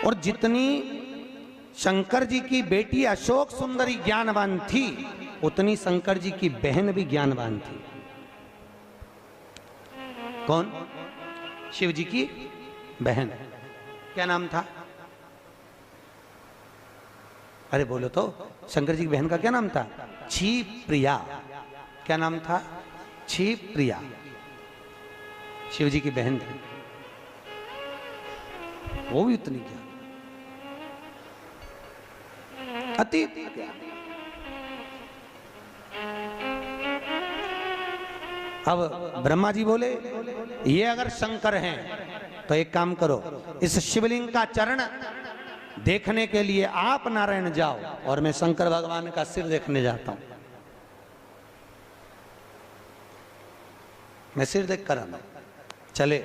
और जितनी शंकर जी की बेटी अशोक सुंदरी ज्ञानवान थी, उतनी शंकर जी की बहन भी ज्ञानवान थी। कौन? शिव जी की बहन। क्या नाम था? अरे बोलो तो, शंकर जी की बहन का क्या नाम था? क्षिप्रिया। क्या नाम था? क्षिप्रिया। शिव जी की बहन थी, वो भी उतनी क्या अतीत। अब ब्रह्मा जी बोले ये अगर शंकर हैं तो एक काम करो, इस शिवलिंग का चरण देखने के लिए आप नारायण जाओ और मैं शंकर भगवान का सिर देखने जाता हूं। मैं सिर देख कर आना। चले।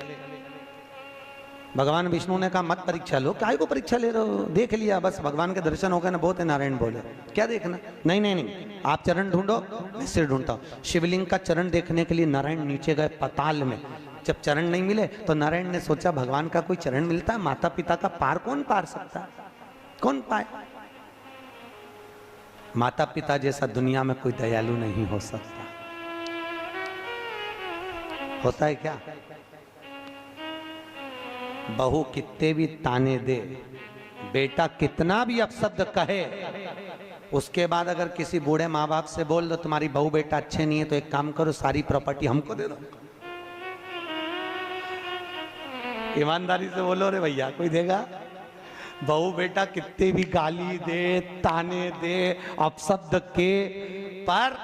भगवान विष्णु ने कहा मत परीक्षा लो। काय को परीक्षा ले रहे हो? देख लिया बस, भगवान के दर्शन हो गए ना, बहुत है। नारायण बोले क्या देखना? नहीं नहीं नहीं, आप चरण ढूंढो, मैं सिर ढूंढता हूं। शिवलिंग का चरण देखने के लिए नारायण नीचे गए पाताल में। जब चरण नहीं मिले तो नारायण ने सोचा भगवान का कोई चरण मिलता है, माता पिता का पार कौन पार सकता है? कौन पाए? माता पिता जैसा दुनिया में कोई दयालु नहीं हो सकता। होता है क्या? बहू कितने भी ताने दे, बेटा कितना भी अपशब्द कहे, उसके बाद अगर किसी बूढ़े माँ बाप से बोल दो तुम्हारी बहू बेटा अच्छे नहीं है, तो एक काम करो सारी प्रॉपर्टी हमको दे दो। ईमानदारी से बोलो रे भैया, कोई देगा? बहू बेटा कितने भी गाली दे, ताने दे, अपशब्द के, पर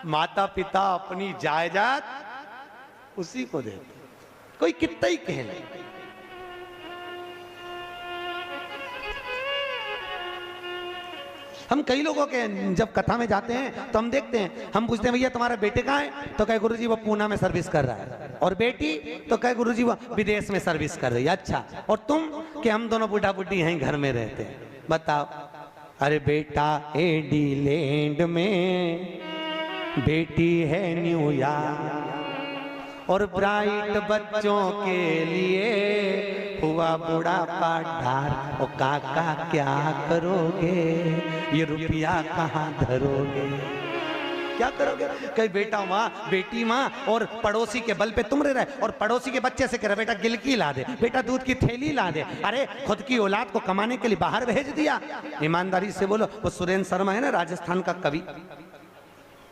माता पिता अपनी जायदाद उसी को देते, कोई कितना ही कह ले। हम कई लोगों के जब कथा में जाते हैं तो हम देखते हैं, हम पूछते हैं भैया तुम्हारा बेटे कहाँ है? तो कहे गुरुजी वो पूना में सर्विस कर रहा है। और बेटी? तो कहे गुरुजी वो विदेश में सर्विस कर रही है। अच्छा, और तुम? कि हम दोनों बूढ़ा बुढ़ी हैं, घर में रहते हैं। बताओ। अरे बेटा एडीलैंड में, बेटी है न्यूयॉर्क, और ब्राइट बच्चों के लिए हुआ बुढ़ापा ढार। ओ काका क्या करोगे, ये रुपया कहाँ धरोगे? क्या करोगे? कहीं बेटा माँ, बेटी माँ, और पड़ोसी के बल पे तुम रह रहे, और पड़ोसी के बच्चे से कह रहे बेटा गिलकी ला दे, बेटा दूध की थैली ला दे। अरे खुद की औलाद को कमाने के लिए बाहर भेज दिया। ईमानदारी से बोलो, वो सुरेंद्र शर्मा है ना, राजस्थान का कवि,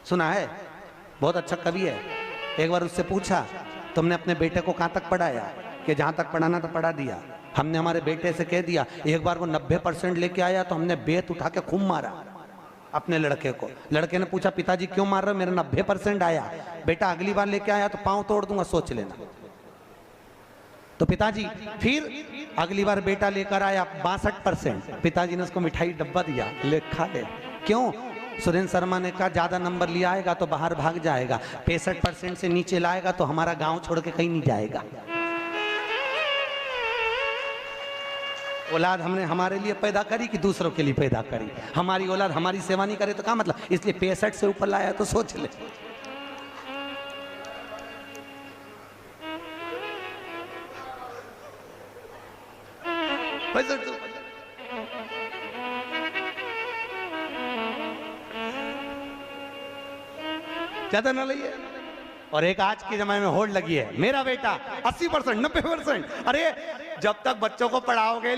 सुना है? बहुत अच्छा कवि है। एक बार उससे पूछा तुमने अपने बेटे को कहाँ तक पढ़ाया? कि जहाँ तक पढ़ाना था पढ़ा दिया। हमने हमारे बेटे से कह दिया। एक बार वो 90% लेके आया तो हमने बेत उठा के खूब मारा अपने लड़के को। लड़के ने पूछा पिताजी क्यों मार रहे हो? मेरा 90% आया। बेटा अगली बार लेके आया तो पांव तोड़ दूंगा, सोच लेना। तो पिताजी फिर अगली बार बेटा लेकर आया 62%। पिताजी ने उसको मिठाई डब्बा दिया, ले खा ले। क्यों? सुरेंद्र शर्मा ने कहा ज्यादा नंबर लिया आएगा तो बाहर भाग जाएगा, 65% से नीचे लाएगा तो हमारा गांव छोड़ के कहीं नहीं जाएगा। औलाद हमने हमारे लिए पैदा करी कि दूसरों के लिए पैदा करी? हमारी औलाद हमारी सेवा नहीं करे तो क्या मतलब? इसलिए 65 से ऊपर लाया तो सोच ले। ज्यादा ना लइए। और एक आज के जमाने में होड़ लगी है, मेरा बेटा 80%, 90%। अरे जब तक बच्चों को पढ़ाओगे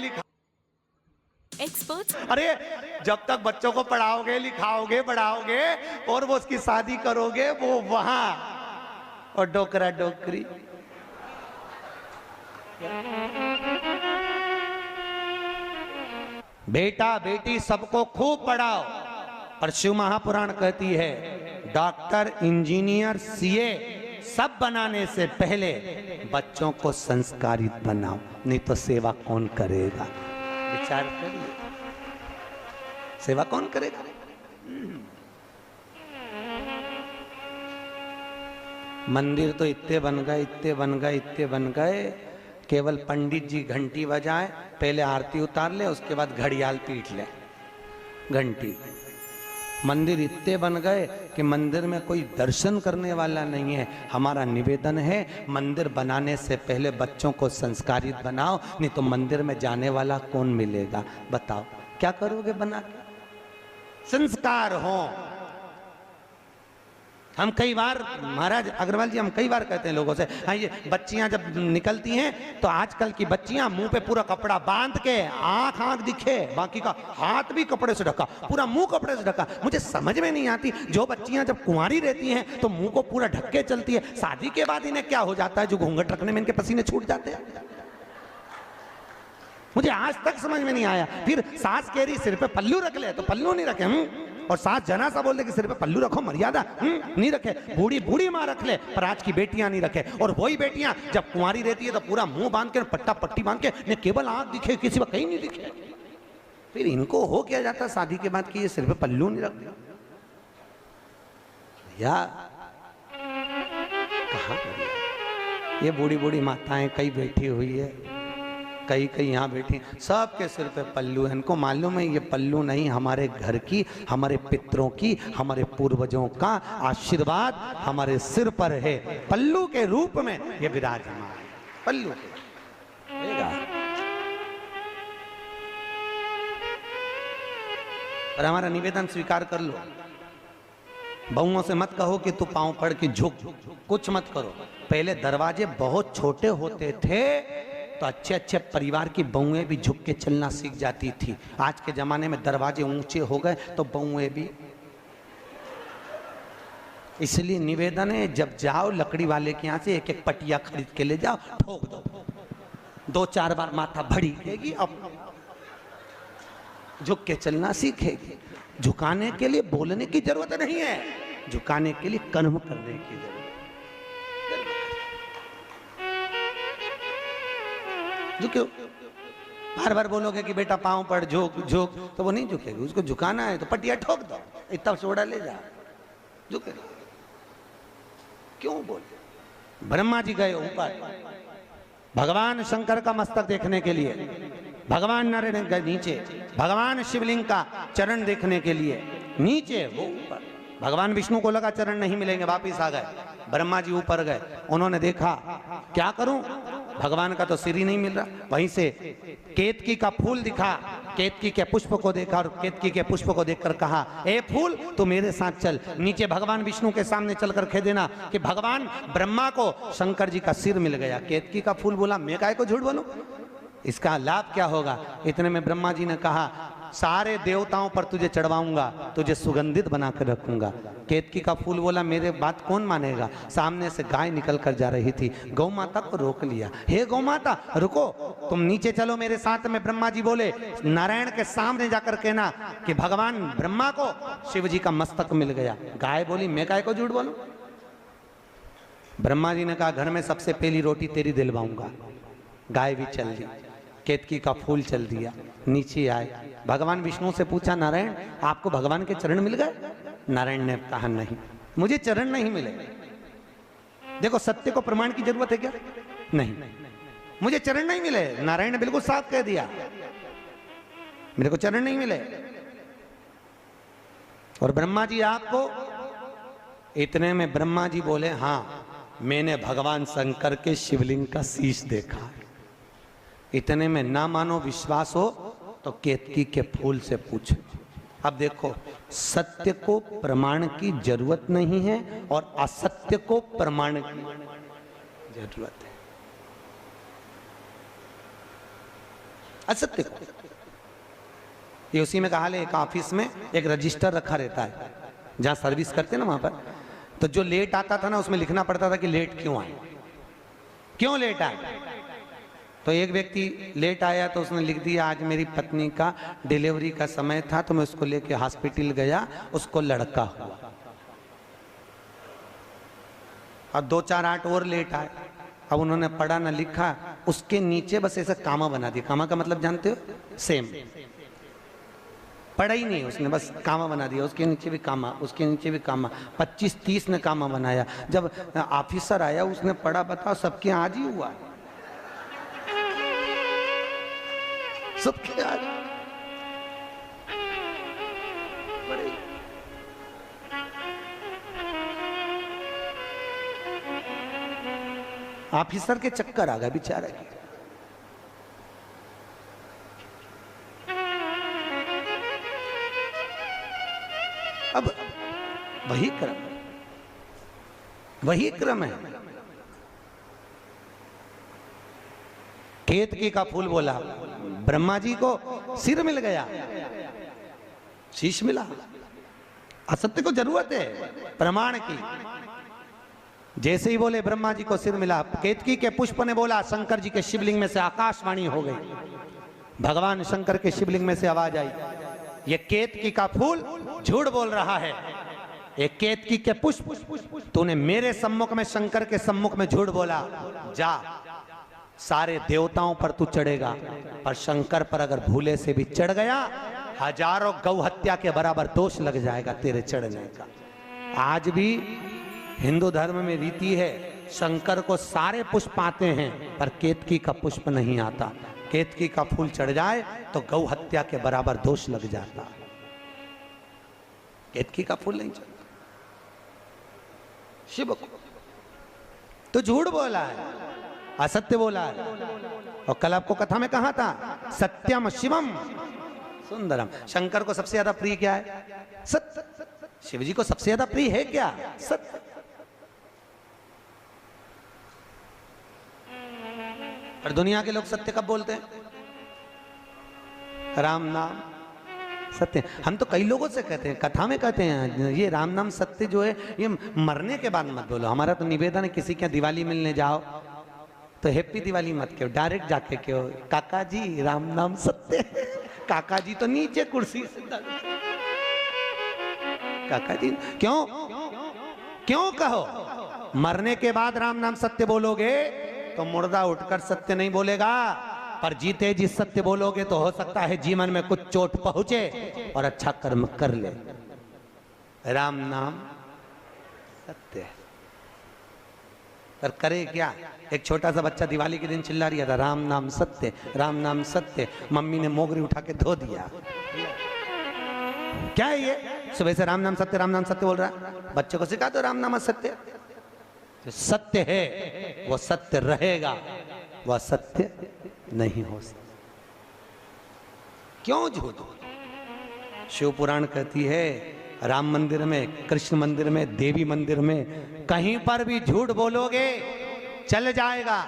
एक्सपर्ट, अरे जब तक बच्चों को पढ़ाओगे लिखाओगे बढ़ाओगे और वो उसकी शादी करोगे, वो वहां और डोकरा डोकरी। बेटा बेटी सबको खूब पढ़ाओ। और शिव महापुराण कहती है डॉक्टर, इंजीनियर, सीए सब बनाने से पहले बच्चों को संस्कारित बनाओ, नहीं तो सेवा कौन करेगा? विचार करिए, सेवा कौन करेगा? मंदिर तो इतने बन गए, इतने बन गए, इतने बन गए, केवल पंडित जी घंटी बजाएं, पहले आरती उतार ले, उसके बाद घड़ियाल पीट ले, घंटी मंदिर इतने बन गए कि मंदिर में कोई दर्शन करने वाला नहीं है। हमारा निवेदन है, मंदिर बनाने से पहले बच्चों को संस्कारित बनाओ, नहीं तो मंदिर में जाने वाला कौन मिलेगा? बताओ क्या करोगे बना के? संस्कार हो। हम कई बार, महाराज अग्रवाल जी, हम कई बार कहते हैं लोगों से, हाँ ये बच्चियां जब निकलती हैं तो आजकल की बच्चियां मुंह पे पूरा कपड़ा बांध के, आंख दिखे, बाकी का हाथ भी कपड़े से ढका, पूरा मुंह कपड़े से ढका। मुझे समझ में नहीं आती, जो बच्चियां जब कुंवारी रहती हैं तो मुंह को पूरा ढक के चलती है, शादी के बाद इन्हें क्या हो जाता है जो घूंघट रखने में इनके पसीने छूट जाते हैं? मुझे आज तक समझ में नहीं आया। फिर सास कह रही सिर पे पल्लू रख ले, तो पल्लू नहीं रखे। और सास जना सा बोल दे कि सिर पे पल्लू रखो, मर्यादा नहीं रखे। बूढ़ी बूढ़ी माँ रख ले, पर आज की बेटियां नहीं रखे। और वही बेटियां जब कुंवारी रहती है तो पूरा मुंह बांध के, पट्टा पट्टी बांध के, ने केवल आंख दिखे, किसी पर कहीं नहीं दिखे। फिर इनको हो क्या जाता शादी के बाद कि ये सिर पे पल्लू नहीं रखते? या कहाँ ये बूढ़ी बूढ़ी माताएं कई बैठी हुई है, कई कई यहाँ बैठी, सबके सिर पे पल्लू है। इनको मालूम है ये पल्लू नहीं, हमारे घर की, हमारे पितरों की, हमारे पूर्वजों का आशीर्वाद हमारे सिर पर है, पल्लू के रूप में ये विराजमान है। पल्लू पर हमारा निवेदन स्वीकार कर लो। बहुओं से मत कहो कि तू पांव पड़ के झुक, कुछ मत करो। पहले दरवाजे बहुत छोटे होते थे तो अच्छे अच्छे परिवार की बहुएं भी झुक के चलना सीख जाती थी। आज के जमाने में दरवाजे ऊंचे हो गए तो बहुएं भी। इसलिए निवेदन है, जब जाओ लकड़ी वाले के यहाँ से एक एक पटिया खरीद के ले जाओ, ठोक दो, 2-4 बार माथा भड़केगी, अब झुक के चलना सीखेगी। झुकाने के लिए बोलने की जरूरत नहीं है, झुकाने के लिए कर्म करने की जरूरत। झुके, बार बार बोलोगे कि बेटा पांव पड़, झुक झुक, तो वो नहीं झुकेगी। उसको झुकाना है तो पटिया ठोक दो, इतना सोडा ले जा, झुके। क्यों बोले? ब्रह्मा जी गए ऊपर भगवान शंकर का मस्तक देखने के लिए, भगवान नारायण गए नीचे, भगवान शिवलिंग का चरण देखने के लिए नीचे, वो ऊपर। भगवान विष्णु को लगा चरण नहीं मिलेंगे, वापिस आ गए। ब्रह्मा जी ऊपर गए, उन्होंने देखा क्या करूं, भगवान का तो सिर ही नहीं मिल रहा। वहीं से केतकी का फूल दिखा, केतकी के पुष्प को देखा और केतकी के पुष्प को देखकर कहा, ए फूल तू मेरे साथ चल। नीचे भगवान विष्णु के सामने चलकर कह देना कि भगवान ब्रह्मा को शंकर जी का सिर मिल गया। केतकी का फूल बोला, मैं काहे को झूठ बोलूं, इसका लाभ क्या होगा? इतने में ब्रह्मा जी ने कहा, सारे देवताओं पर तुझे चढ़वाऊंगा, तुझे सुगंधित बनाकर रखूंगा। केतकी का फूल बोला, मेरे बात कौन मानेगा? सामने से गाय निकल कर जा रही थी, गौ माता को रोक लिया। हे गौ माता रुको, तुम नीचे चलो मेरे साथ में। ब्रह्मा जी बोले, नारायण के सामने जाकर कहना कि भगवान ब्रह्मा को शिव जी का मस्तक मिल गया। गाय बोली, मैं गाय को झूठ बोलूं? ब्रह्मा जी ने कहा, घर में सबसे पहली रोटी तेरी दिलवाऊंगा। गाय भी चल दी, केतकी का फूल चल दिया। नीचे आए, भगवान विष्णु से पूछा, नारायण आपको भगवान के चरण मिल गए? नारायण ने कहा, नहीं मुझे चरण नहीं मिले। देखो सत्य को प्रमाण की जरूरत है क्या? नहीं, मुझे चरण नहीं मिले। नारायण ने बिल्कुल साफ कह दिया, मेरे को चरण नहीं मिले। और ब्रह्मा जी आपको? इतने में ब्रह्मा जी बोले, हाँ मैंने भगवान शंकर के शिवलिंग का शीश देखा। इतने में ना मानो विश्वास हो तो केतकी के फूल से पूछो। अब देखो, सत्य को प्रमाण की जरूरत नहीं है और असत्य को प्रमाण की जरूरत है। असत्य को, ये उसी में कहा ले, एक ऑफिस में एक रजिस्टर रखा रहता है जहां सर्विस करते हैं ना, वहां पर तो जो लेट आता था ना उसमें लिखना पड़ता था कि लेट क्यों आए, क्यों लेट आए। तो एक व्यक्ति लेट आया तो उसने लिख दिया, आज मेरी पत्नी का डिलीवरी का समय था तो मैं उसको लेके हॉस्पिटल गया, उसको लड़का हुआ। और 2-4-8 और लेट आए। अब उन्होंने पढ़ा ना लिखा, उसके नीचे बस ऐसा कामा बना दिया। कामा का मतलब जानते हो? सेम। पढ़ा ही नहीं उसने, बस कामा बना दिया। उसके नीचे भी कामा, उसके नीचे भी कामा, 25-30 ने कामा बनाया। जब ऑफिसर आया उसने पढ़ा, बताओ सबके आज ही हुआ, सबके आज। ऑफिसर के चक्कर आ गए बेचारे। अब वही क्रम है। केतकी का फूल बोला, ब्रह्मा जी को सिर मिल गया, शीश मिला। असत्य को जरूरत है प्रमाण की। जैसे ही बोले ब्रह्मा जी को सिर मिला, केतकी के पुष्प ने बोला, शंकर जी के शिवलिंग में से आकाशवाणी हो गई। भगवान शंकर के शिवलिंग में से आवाज आई, ये केतकी का फूल झूठ बोल रहा है। एक केतकी के पुष्प तूने मेरे सम्मुख में, शंकर के सम्मुख में झूठ बोला। जा, सारे देवताओं पर तू चढ़ेगा, पर शंकर पर अगर भूले से भी चढ़ गया, हजारों गौ हत्या के बराबर दोष लग जाएगा तेरे चढ़ने का। आज भी हिंदू धर्म में रीति है, शंकर को सारे पुष्प आते हैं पर केतकी का पुष्प नहीं आता। केतकी का फूल चढ़ जाए तो गौ हत्या के बराबर दोष लग जाता। केतकी का फूल नहीं चढ़ता शिव को, तो झूठ बोला है, असत्य बोला है। और कल आपको कथा में कहा था, सत्यम शिवम सुंदरम। शंकर को सबसे ज्यादा प्रिय क्या है? सत्य। शिव जी को सबसे ज्यादा प्रिय है क्या? सत्य। और दुनिया के लोग सत्य कब बोलते हैं? राम नाम सत्य। हम तो कई लोगों से कहते हैं, कथा में कहते हैं, ये राम नाम सत्य जो है ये मरने के बाद मत बोलो। हमारा तो निवेदन है, किसी के दिवाली मिलने जाओ तो हैप्पी दिवाली मत कहो, डायरेक्ट जाके कहो, काका जी राम नाम सत्य। काका जी तो नीचे कुर्सी से, काका जी क्यों क्यों कहो? मरने के बाद राम नाम सत्य बोलोगे तो मुर्दा उठकर सत्य नहीं बोलेगा, पर जीते जी सत्य बोलोगे तो हो सकता है जीवन में कुछ चोट पहुंचे और अच्छा कर्म कर ले। राम नाम सत्य है, पर करे क्या? एक छोटा सा बच्चा दिवाली के दिन चिल्ला रहा था, राम नाम सत्य, राम नाम सत्य। मम्मी ने मोगरी उठा के धो दिया। क्या है ये? सुबह से राम नाम सत्य बोल रहा है। बच्चों को सिखा दो राम नाम सत्य। जो सत्य है वो सत्य रहेगा, वह सत्य नहीं हो सकता। क्यों झूठ? शिव पुराण कहती है, राम मंदिर में, कृष्ण मंदिर में, देवी मंदिर में कहीं पर भी झूठ बोलोगे चल जाएगा,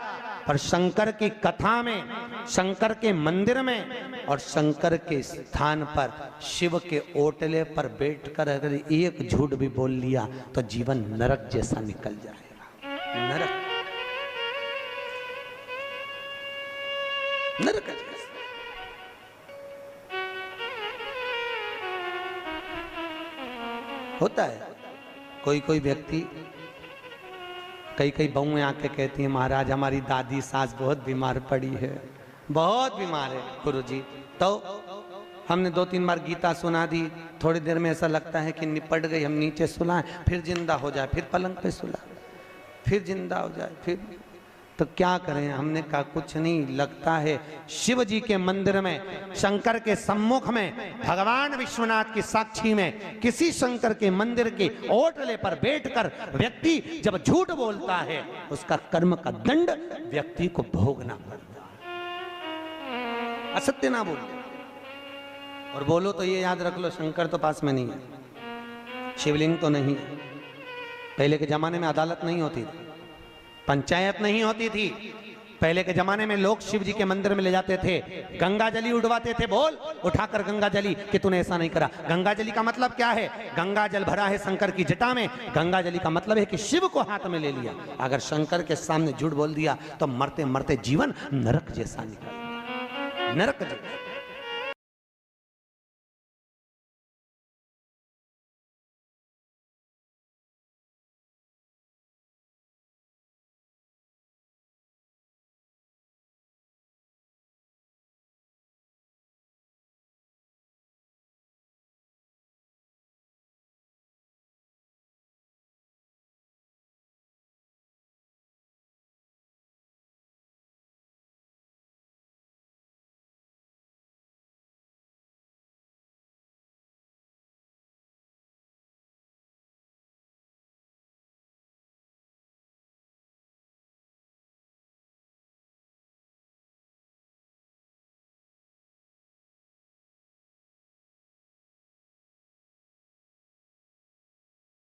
पर शंकर की कथा में, शंकर के मंदिर में और शंकर के स्थान पर, शिव के ओटले पर बैठकर अगर एक झूठ भी बोल लिया तो जीवन नरक जैसा निकल जाएगा। नरक, नरक जैसा। होता है कोई कोई व्यक्ति, कई बहुएं आके कहती हैं, महाराज हमारी दादी सास बहुत बीमार पड़ी है, बहुत बीमार है गुरुजी। तो हमने 2-3 बार गीता सुना दी, थोड़ी देर में ऐसा लगता है कि निपट गई, हम नीचे सुलाएं, फिर जिंदा हो जाए, फिर पलंग पे सुला, फिर जिंदा हो जाए, फिर। तो क्या करें? हमने कहा कुछ नहीं, लगता है शिव जी के मंदिर में, शंकर के सम्मुख में, भगवान विश्वनाथ की साक्षी में, किसी शंकर के मंदिर के ओटले पर बैठकर व्यक्ति जब झूठ बोलता है, उसका कर्म का दंड व्यक्ति को भोगना पड़ता है। असत्य ना बोलो, और बोलो तो ये याद रख लो, शंकर तो पास में नहीं है, शिवलिंग तो नहीं है। पहले के जमाने में अदालत नहीं होती थी, पंचायत नहीं होती थी। पहले के जमाने में लोग शिव जी के मंदिर में ले जाते थे, गंगा जली उड़वाते थे, बोल उठाकर गंगा जली कि तूने ऐसा नहीं करा। गंगा जली का मतलब क्या है? गंगा जल भरा है शंकर की जटा में, गंगा जली का मतलब है कि शिव को हाथ में ले लिया। अगर शंकर के सामने झूठ बोल दिया तो मरते मरते जीवन नरक जैसा निकल, नरक जैसा।